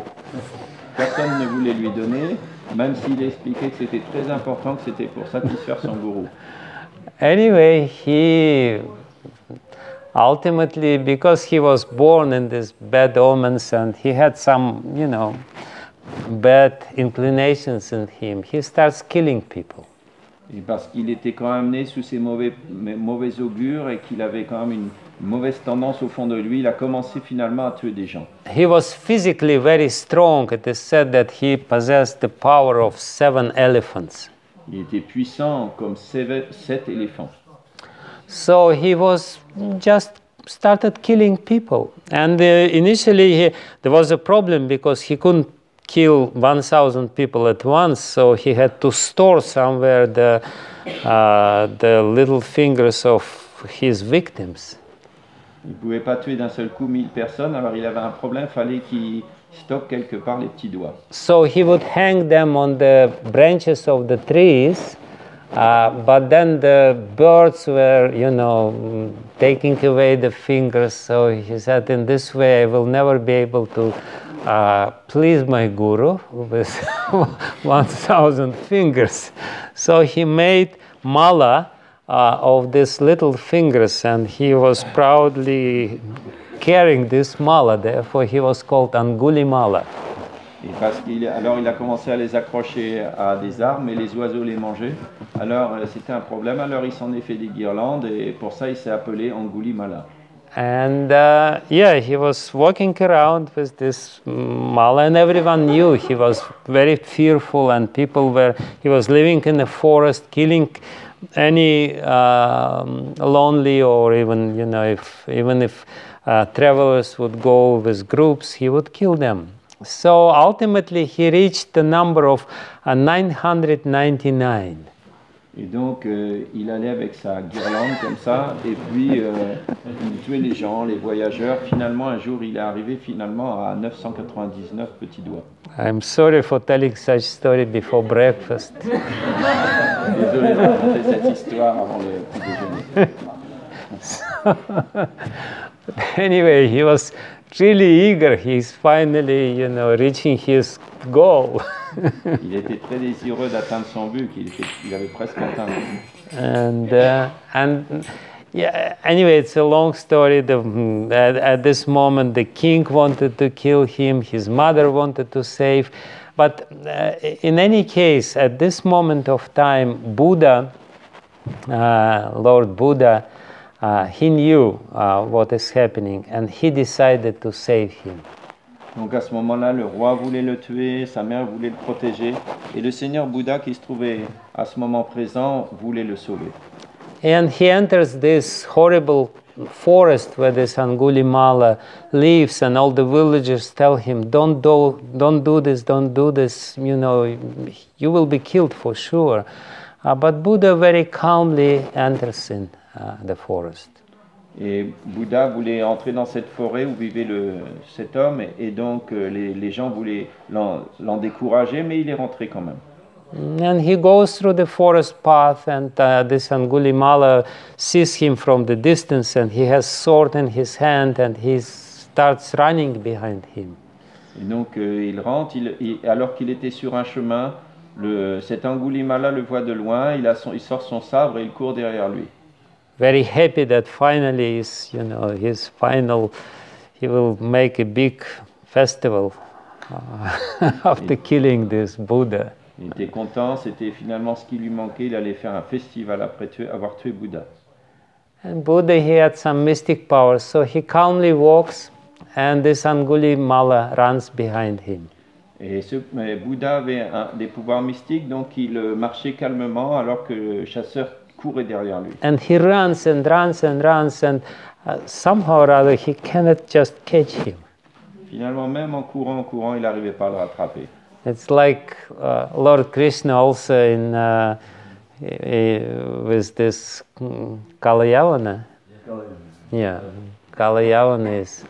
Personne ne voulait lui donner, même s'il expliquait que c'était très important, que c'était pour satisfaire son gourou. Anyway, he ultimately, because he was born in this bad omens and he had some, you know, bad inclinations in him, he starts killing people. Et parce qu'il était quand même né sous ces mauvais augures et qu'il avait quand même une mauvaise tendance au fond de lui, il a commencé finalement à tuer des gens. He was physically very strong. It is said that he possessed the power of 7 elephants. Il était puissant comme 7 éléphants. So he was just started killing people. And initially there was a problem because he couldn't kill 1,000 people at once, so he had to store somewhere the little fingers of his victims. Il ne pouvait pas tuer d'un seul coup 1000 personnes, alors il avait un problème, il fallait qu'il stocke quelque part les petits doigts. So he would hang them on the branches of the trees But then the birds were, taking away the fingers. So he said, in this way, I will never be able to please my guru with 1,000 fingers. So he made mala of these little fingers, and he was proudly carrying this mala. Therefore, he was called Angulimala. Et alors il a commencé à les accrocher à des arbres, et les oiseaux les mangeaient. Alors c'était un problème, alors il s'en est fait des guirlandes, et pour ça il s'est appelé Angulimala. And he was walking around with this mala, and everyone knew he was very fearful, and he was living in the forest, killing any lonely, or even, if travelers would go with groups, he would kill them. So ultimately, he reached the number of 999. Et donc, il allait avec sa guirlande comme ça, et puis il tuait les gens, les voyageurs. Finalement, un jour, il est arrivé à 999 petits doigts. I'm sorry for telling such story before breakfast. Désolé de raconter cette histoire avant le petit déjeuner. Anyway, he was really eager. He's finally, reaching his goal. Il était très désireux d'atteindre son but, il avait presque atteint. And anyway, it's a long story. At this moment, the king wanted to kill him. His mother wanted to save. But in any case, at this moment of time, Buddha, Lord Buddha, he knew what is happening, and he decided to save him. Donc à ce moment-là, le roi voulait le tuer, sa mère voulait le protéger, et le Seigneur Bouddha, qui se trouvait à ce moment présent, voulait le sauver. And he enters this horrible forest where this Angulimala lives, and all the villagers tell him, don't do this, you will be killed for sure. But Buddha very calmly enters in the forest. Et Bouddha voulait entrer dans cette forêt où vivait cet homme, et donc les gens voulaient l'en décourager, mais il est rentré quand même. And he goes through the forest path, and this Angulimala sees him from the distance, and he has sword in his hand, and he starts running behind him. Et donc il rentre, alors qu'il était sur un chemin, cet Angulimala le voit de loin, il sort son sabre et il court derrière lui. Very happy that finally he will make a big festival after killing this Buddha. Il était content, c'était finalement ce qui lui manquait, il allait faire un festival après avoir tué Bouddha. And Buddha, he had some mystic powers, so he calmly walks, and this Angulimala runs behind him. Et Bouddha avait des pouvoirs mystiques, donc il marchait calmement alors que le chasseur courait derrière lui. And he runs and runs and runs, and somehow or other he cannot just catch him. Finalement, même en courant, il n'arrivait pas à le rattraper. It's like Lord Krishna also with this Kalayavana. Yeah, Kalayavana is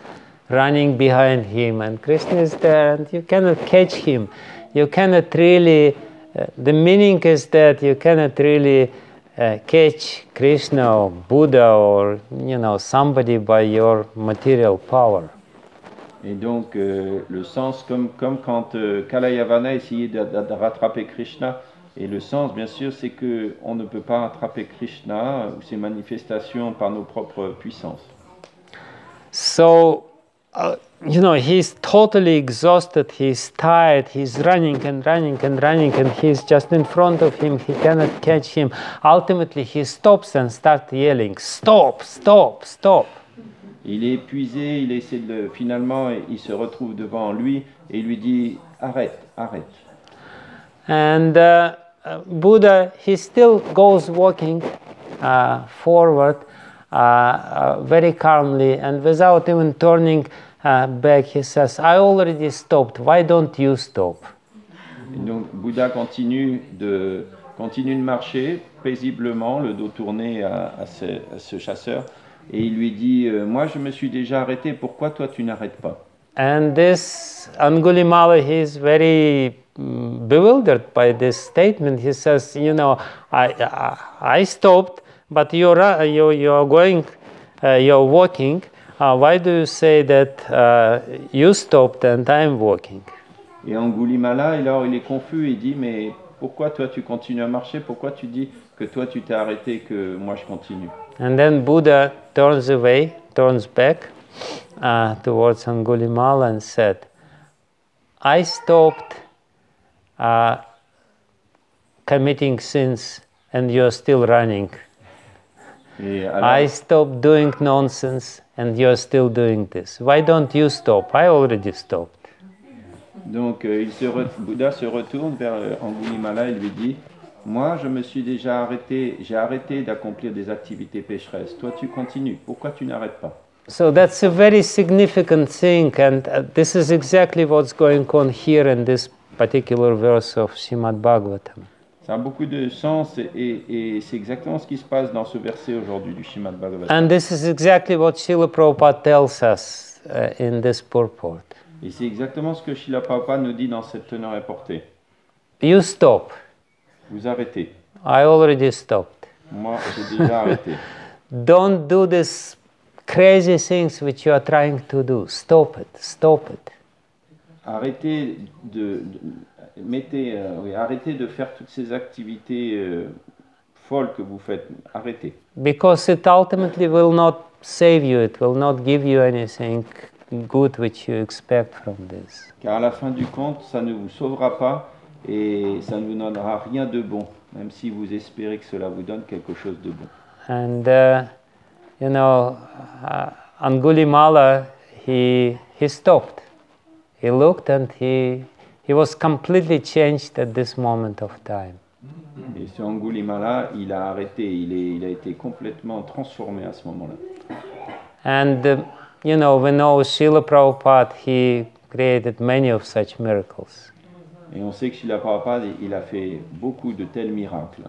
running behind him, and Krishna is there, and you cannot catch him. You cannot really. The meaning is that you cannot really catch Krishna or Buddha or somebody by your material power. Et donc le sens, comme quand Kalayavana essayait de rattraper Krishna, et le sens bien sûr c'est que on ne peut pas rattraper Krishna ou ses manifestations par nos propres puissances. So he's totally exhausted, he's tired, he's running and running and running, and he's just in front of him, he cannot catch him. Ultimately he stops and starts yelling, stop, stop, stop. Il est épuisé, finalement il se retrouve devant lui et il lui dit arrête, arrête. And Buddha, he still goes walking forward very calmly, and without even turning back, he says, I already stopped, why don't you stop? Et donc Bouddha continue de marcher paisiblement, le dos tourné à ce chasseur, et il lui dit moi je me suis déjà arrêté, pourquoi toi tu n'arrêtes pas? And this Angulimala, he's very bewildered by this statement. He says, you know, I stopped, but you're going, you're walking. Why do you say that you stopped and I'm walking? Et Angulimala, alors il est confus, il dit, mais pourquoi toi tu continues à marcher? Pourquoi tu dis que toi tu t'es arrêté, que moi je continue? And then Buddha turns away, turns back towards Angulimala and said, I stopped committing sins and you're still running. Et alors, I stopped doing nonsense and you're still doing this. Why don't you stop? I already stopped. donc Bouddha se retourne vers Angulimala et lui dit, moi je me suis déjà arrêté, j'ai arrêté d'accomplir des activités pécheresses. Toi tu continues, pourquoi tu n'arrêtes pas? So that's a very significant thing, and this is exactly what's going on here in this particular verse of Srimad Bhagavatam. Ça a beaucoup de sens et c'est exactement ce qui se passe dans ce verset aujourd'hui du Srimad Bhagavatam. And this is exactly what Srila Prabhupada tells us in this purport. Et c'est exactement ce que Srila Prabhupada nous dit dans cette teneur et portée. You stop. Vous arrêtez. I already stopped. Moi, j'ai déjà arrêté. Don't do these crazy things which you are trying to do. Stop it. Stop it. Arrêtez arrêtez de faire toutes ces activités folles que vous faites. Arrêtez. Because it ultimately will not save you. It will not give you anything good which you expect from this. Car à la fin du compte, ça ne vous sauvera pas et ça ne vous donnera rien de bon, même si vous espérez que cela vous donne quelque chose de bon. And you know, Angulimala, he stopped. He looked and he was completely changed at this moment of time. Et ce Angulimala, il a arrêté, il a été complètement transformé à ce moment-là. And you know, we know Srila Prabhupada, he created many of such miracles. Et on sait que Srila Prabhupada, il a fait beaucoup de tels miracles.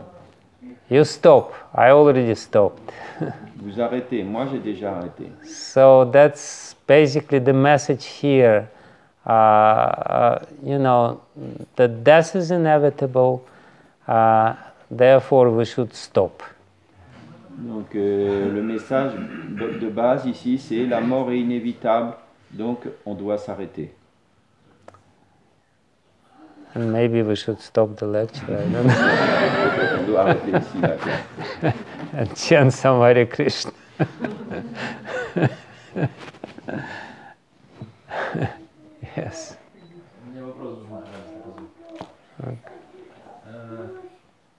You stop. I already stopped. Vous arrêtez. Moi, j'ai déjà arrêté. So that's basically the message here. You know, the death is inevitable. Therefore, we should stop. Donc, le message de base ici, c'est la mort est inévitable, donc on doit s'arrêter. And maybe we should stop the lecture. I don't know. On doit arrêter ici la classe. And chant some Hare Krishna. Yes. У меня вопрос,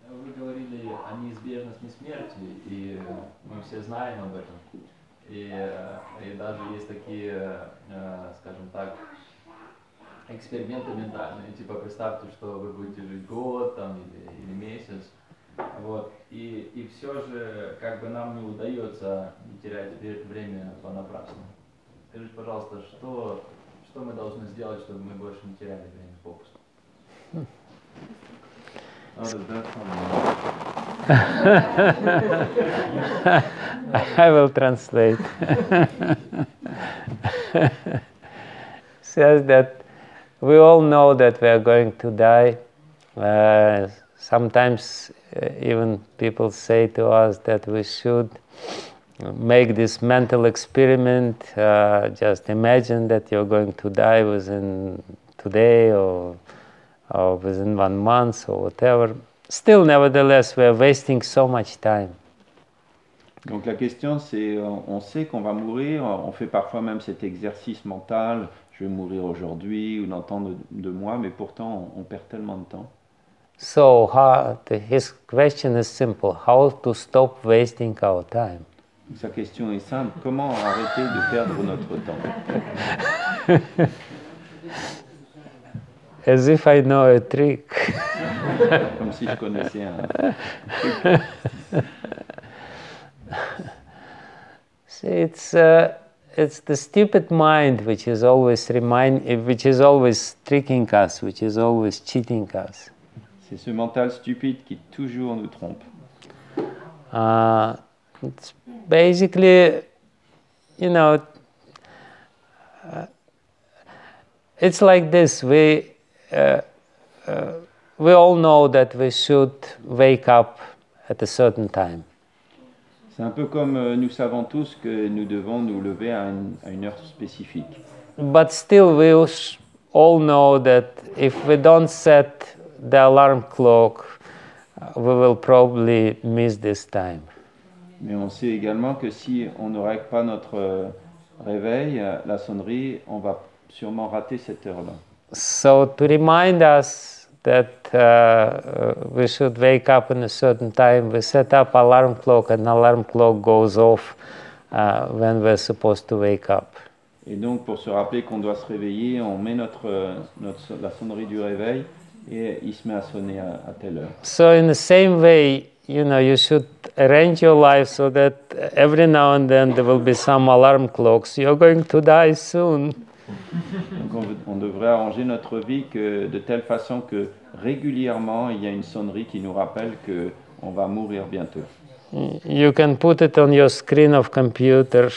вы говорили о неизбежности смерти, и мы все знаем об этом. И даже есть такие, скажем так, эксперименты ментальные, типа представьте, что вы будете жить год там, или месяц, вот, и все же как бы нам не удается не терять время понапрасну. Скажите, пожалуйста, что мы должны сделать, чтобы мы больше не теряли время попусту? I will translate. Says that we all know that we are going to die. Sometimes even people say to us that we should make this mental experiment. Just imagine that you're going to die within today or within 1 month or whatever. Still, nevertheless, we are wasting so much time. Donc la question c'est, on sait qu'on va mourir, on fait parfois même cet exercice mental, je vais mourir aujourd'hui ou d'entendre de moi, mais pourtant on perd tellement de temps. So his question is simple: how to stop wasting our time? Sa question est simple, comment arrêter de perdre notre temps? As if I know a trick. Comme si je connaissais un truc. See, it's the stupid mind which is always tricking us, which is always cheating us. C'est ce mental stupide qui toujours nous trompe. It's basically, you know, it's like this. We all know that we should wake up at a certain time. C'est un peu comme nous savons tous que nous devons nous lever à une heure spécifique. But still, all know that if we don't set the alarm clock, we will probably miss this time. Mais on sait également que si on ne règle pas notre réveil, la sonnerie, on va sûrement rater cette heure-là. So to remind us that we should wake up in a certain time, we set up alarm clock, and alarm clock goes off when we're supposed to wake up. Et donc, pour se rappeler qu'on doit se réveiller, on met la sonnerie du réveil et il se met à sonner à telle heure. So in the same way, you should arrange your life so that every now and then there will be some alarm clocks. You're going to die soon. Donc, on devrait arranger notre vie de telle façon que régulièrement, il y a une sonnerie qui nous rappelle qu'on va mourir bientôt. You can put it on your screen of computer.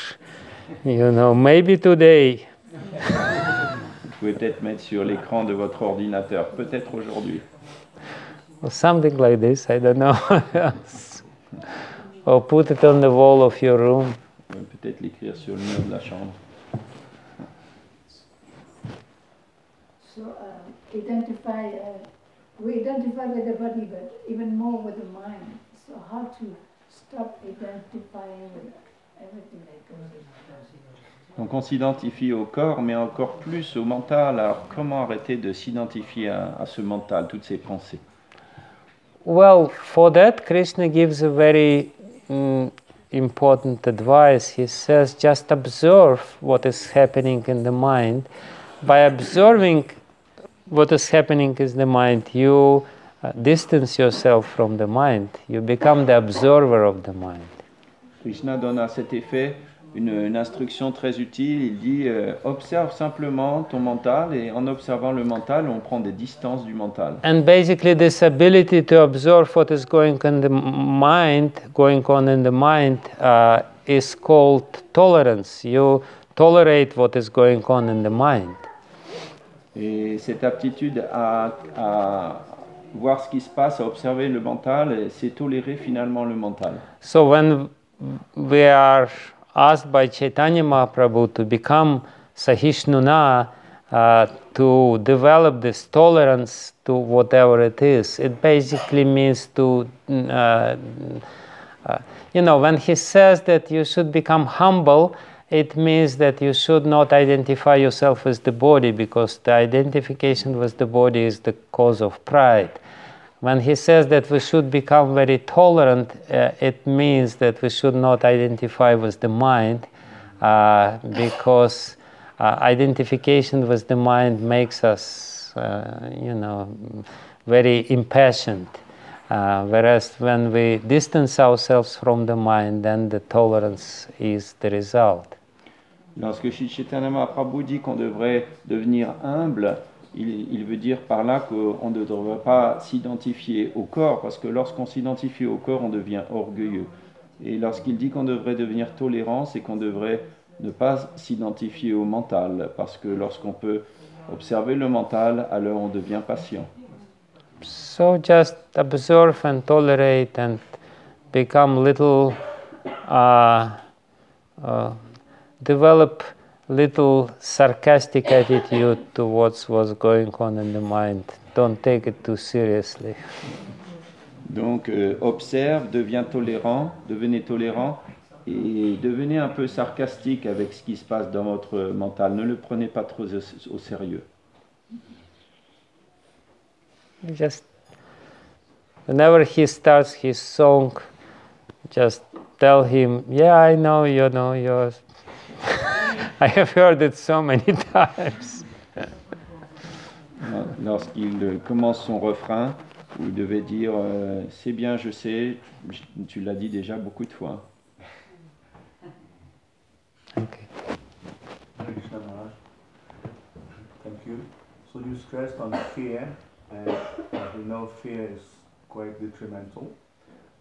Maybe today. Vous pouvez peut-être mettre sur l'écran de votre ordinateur, peut-être aujourd'hui. Or something like this, I don't know. Or put it on the wall of your room. Vous pouvez peut-être l'écrire sur le mur de la chambre. So we identify with the body, but even more with the mind. So how to stop identifying with everything that goes on? Donc on s'identifie au corps, mais encore plus au mental. Alors comment arrêter de s'identifier à ce mental, toutes ces pensées? Well, for that, Krishna gives a very important advice. He says, just observe what is happening in the mind. By observing what is happening in the mind, you distance yourself from the mind. You become the observer of the mind. Krishna donne à cet effet une instruction très utile. Il dit, observe simplement ton mental, et en observant le mental, on prend des distances du mental. And basically this ability to observe what is going on in the mind, is called tolerance. You tolerate what is going on in the mind. Et cette aptitude à voir ce qui se passe, à observer le mental, c'est tolérer finalement le mental. So when we are asked by Chaitanya Mahaprabhu to become Sahishnuna, to develop this tolerance to whatever it is, it basically means to, when he says that you should become humble, it means that you should not identify yourself as the body, because the identification with the body is the cause of pride. When he says that we should become very tolerant, it means that we should not identify with the mind, because identification with the mind makes us, very impassioned. Whereas when we distance ourselves from the mind, then the tolerance is the result. Lorsque Sri Chaitanya Mahaprabhu dit qu'on devrait devenir humble, il veut dire par là qu'on ne devrait pas s'identifier au corps, parce que lorsqu'on s'identifie au corps, on devient orgueilleux. Et lorsqu'il dit qu'on devrait devenir tolérant, c'est qu'on devrait ne pas s'identifier au mental, parce que lorsqu'on peut observer le mental, alors on devient patient. So just observe and tolerate and become little, develop little sarcastic attitude towards what's going on in the mind. Don't take it too seriously. Donc observe, devenez tolérant et devenez un peu sarcastique avec ce qui se passe dans votre mental. Ne le prenez pas trop au sérieux. Just whenever he starts his song, just tell him, yeah, I know, yours. I have heard it so many times. Lorsqu'il commence son refrain, vous devez dire c'est bien, je sais, tu l'as dit déjà beaucoup de fois. Okay. Hare Krishna Maharaj. Thank you. So you stressed on fear, and we know fear is quite detrimental.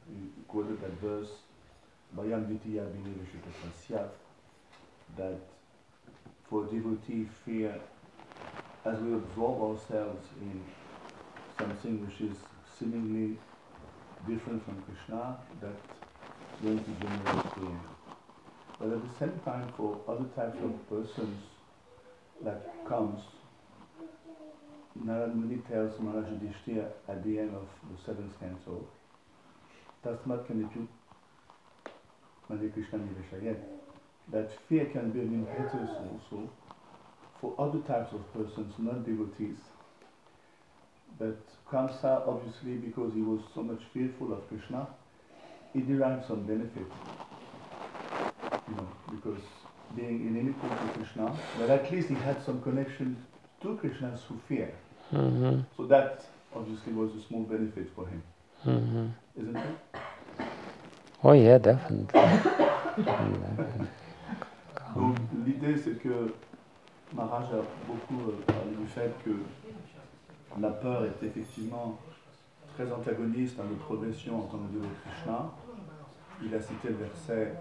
You quoted that verse, Bayam Ditya Binirishita Sasyat, that for devotee fear as we absorb ourselves in something which is seemingly different from Krishna, that's going to generate fear. But at the same time, for other types of persons that comes, Narad Muni tells Maharaj Yudhishthira at the end of the 7th canto, Tasmat Kanitu Mani Krishna Niveshayet, that fear can be an impetus also for other types of persons, not devotees. But Kamsa, obviously, because he was so much fearful of Krishna, he derived some benefit, because being inimical to Krishna, but at least he had some connection to Krishna through fear. Mm-hmm. So that obviously was a small benefit for him, isn't it? Oh yeah, definitely. Donc l'idée c'est que Maharaj a beaucoup parlé du fait que la peur est effectivement très antagoniste à notre progression en tant que dévot de Krishna. Il a cité le verset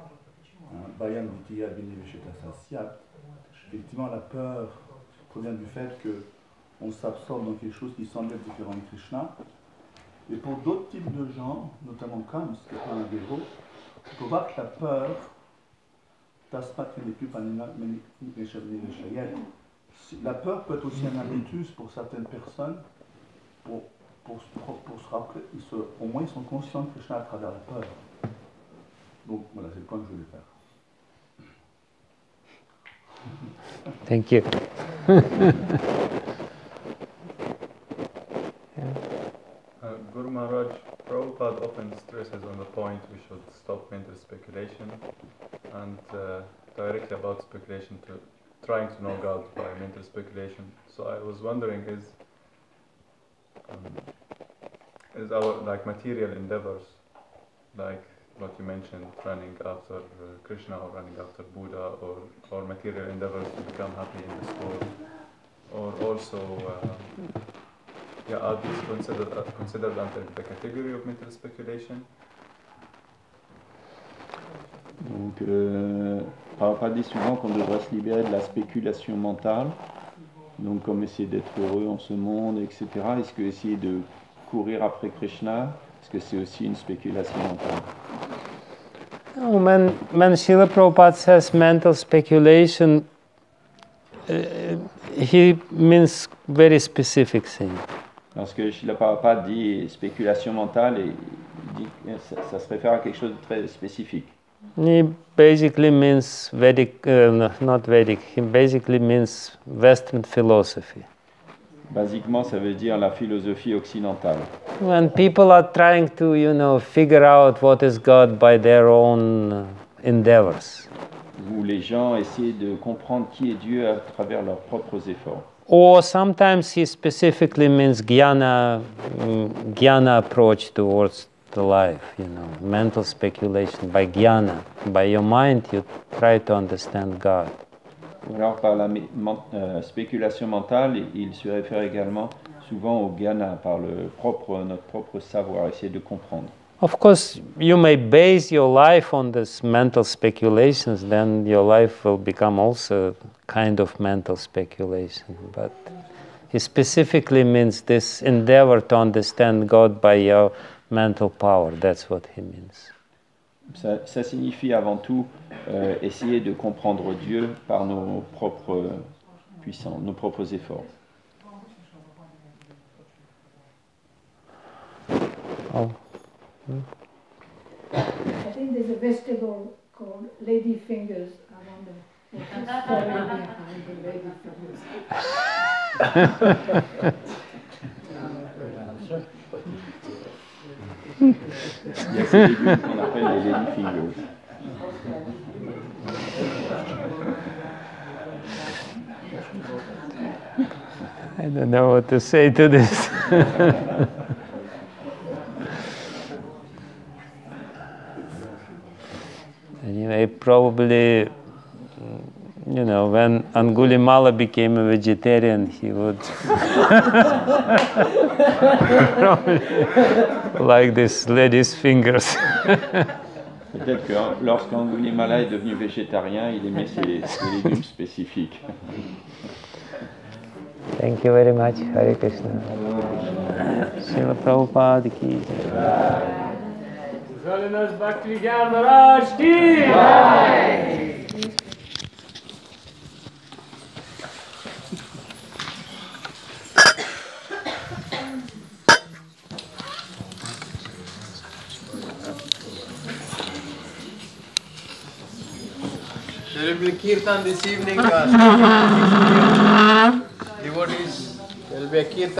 Bayam Ditya Vinivesheta Sasyat. Effectivement, la peur provient du fait qu'on s'absorbe dans quelque chose qui semble être différent de Krishna. Et pour d'autres types de gens, notamment Kams, qui n'est pas un dévot, il faut voir que la peur, la peur peut être aussi un habitus pour certaines personnes, pour se rappeler, au moins ils sont conscients de Krishna à travers la peur. Donc voilà, c'est le point que je voulais faire. Thank you. Guru Maharaj, Prabhupada often stresses on the point we should stop mental speculation and directly about speculation to trying to know God by mental speculation. So I was wondering, is our material endeavors, like what you mentioned, running after Krishna or running after Buddha, or material endeavors to become happy in this world, or also are these considered under the category of mental speculation? Donc, Prabhupada dit souvent qu'on devrait se libérer de la spéculation mentale, donc comme essayer d'être heureux en ce monde, etc. Est-ce que essayer de courir après Krishna, est-ce que c'est aussi une spéculation mentale? When Srila Prabhupada says mental speculation, he means very specific thing. Lorsque Srila Prabhupada dit spéculation mentale, il dit que ça se réfère à quelque chose de très spécifique. He basically means Vedic, not Vedic, he basically means Western philosophy. Basiquement, ça veut dire la philosophie occidentale. When people are trying to, figure out what is God by their own endeavors. Où les gens essaient de comprendre qui est Dieu à travers leurs propres efforts. Or sometimes he specifically means jnana approach towards the life, mental speculation. By jnana, by your mind, you try to understand God. Alors par la spéculation mentale, il se réfère également souvent au jnana, par notre propre savoir, essayer de comprendre. Of course, you may base your life on this mental speculations, then your life will become also kind of mental speculation. But he specifically means this endeavor to understand God by your mental power. That's what he means. Ça signifie avant tout essayer de comprendre Dieu par nos propres puissances, nos propres efforts. Oh. I think there's a vegetable called lady fingers. I wonder what the story behind the lady fingers. Il y a ces légumes qu'on appelle les lady fingers. I don't know what to say to this. Anyway, probably, when Angulimala became a vegetarian, he would probably like this lady's fingers. Peut-être que lorsqu'Angulimala est devenu végétarien, il aimait ces légumes spécifiques. Thank you very much. Hare Krishna. Srila Prabhupada ki jai. Holiness Bhakti Gyan Maharaj ki jai. There will be kirtan this evening. Devotees, there will be a kirtan.